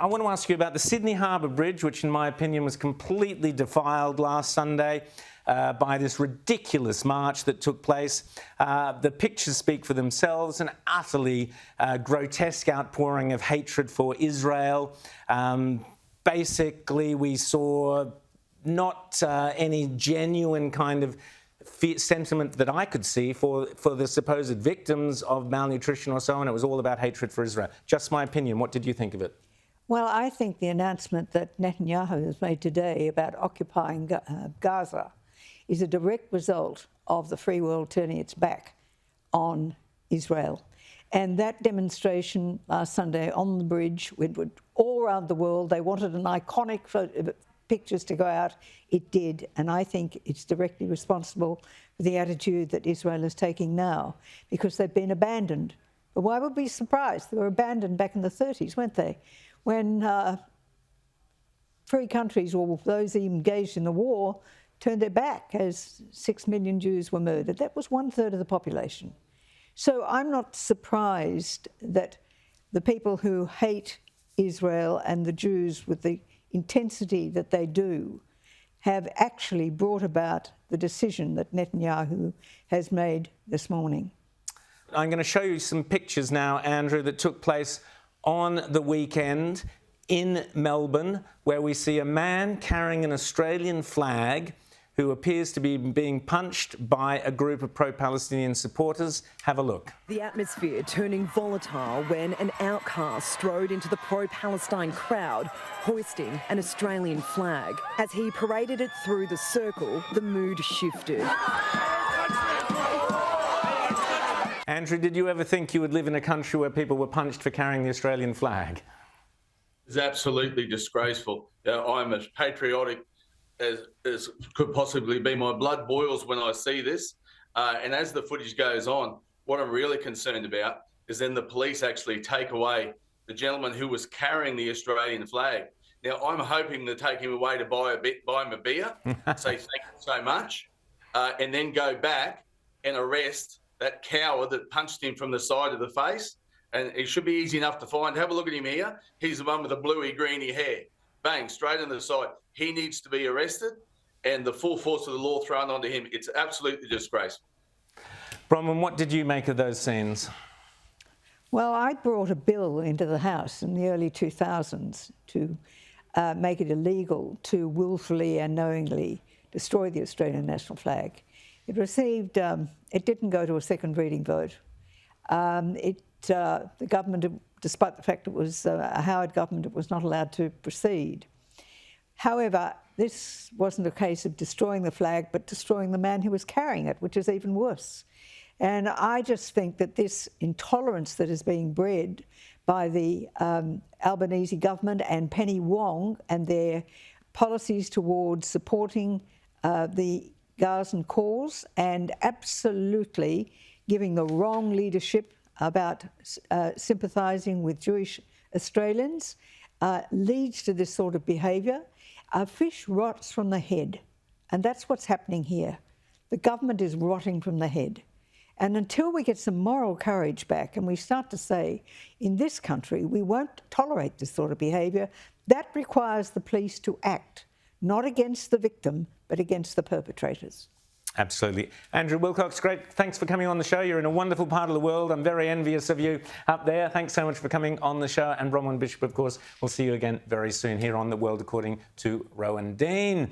I want to ask you about the Sydney Harbour Bridge, which in my opinion was completely defiled last Sunday by this ridiculous march that took place. The pictures speak for themselves, an utterly grotesque outpouring of hatred for Israel. Basically, we saw not any genuine kind of sentiment that I could see for the supposed victims of malnutrition or so on. It was all about hatred for Israel. Just my opinion. What did you think of it? Well, I think the announcement that Netanyahu has made today about occupying Gaza is a direct result of the free world turning its back on Israel. And that demonstration last Sunday on the bridge, it went all around the world. They wanted an iconic pictures to go out. It did. And I think it's directly responsible for the attitude that Israel is taking now, because they've been abandoned. But why would we be surprised? They were abandoned back in the 30s, weren't they? When free countries, or those engaged in the war, turned their back as 6 million Jews were murdered. That was 1/3 of the population. So I'm not surprised that the people who hate Israel and the Jews with the intensity that they do have actually brought about the decision that Netanyahu has made this morning. I'm going to show you some pictures now, Andrew, that took place on the weekend in Melbourne, where we see a man carrying an Australian flag who appears to be being punched by a group of pro-Palestinian supporters. Have a look. The atmosphere turning volatile when an outcast strode into the pro-Palestine crowd, hoisting an Australian flag. As he paraded it through the circle, the mood shifted. Andrew, did you ever think you would live in a country where people were punched for carrying the Australian flag? It's absolutely disgraceful. I'm as patriotic as could possibly be. My blood boils when I see this. And as the footage goes on, what I'm really concerned about is then the police actually take away the gentleman who was carrying the Australian flag. Now, I'm hoping to take him away to buy him a beer, say thank you so much, and then go back and arrest that coward that punched him from the side of the face. And it should be easy enough to find. Have a look at him here. He's the one with the bluey, greeny hair. Bang, straight on the side. He needs to be arrested and the full force of the law thrown onto him. It's absolutely disgraceful. Bronwyn, what did you make of those scenes? Well, I brought a bill into the House in the early 2000s to make it illegal to willfully and knowingly destroy the Australian national flag. It received, it didn't go to a second reading vote. The government, despite the fact it was a Howard government, it was not allowed to proceed. However, this wasn't a case of destroying the flag, but destroying the man who was carrying it, which is even worse. And I just think that this intolerance that is being bred by the Albanese government and Penny Wong and their policies towards supporting the Gazan cause and absolutely giving the wrong leadership about sympathising with Jewish Australians leads to this sort of behaviour. A fish rots from the head, and that's what's happening here. The government is rotting from the head. And until we get some moral courage back and we start to say, in this country, we won't tolerate this sort of behaviour, that requires the police to act, not against the victim, but against the perpetrators. Absolutely. Andrew Willcox, great. Thanks for coming on the show. You're in a wonderful part of the world. I'm very envious of you up there. Thanks so much for coming on the show. And Rowan Bishop, of course, we'll see you again very soon here on The World According to Rowan Dean.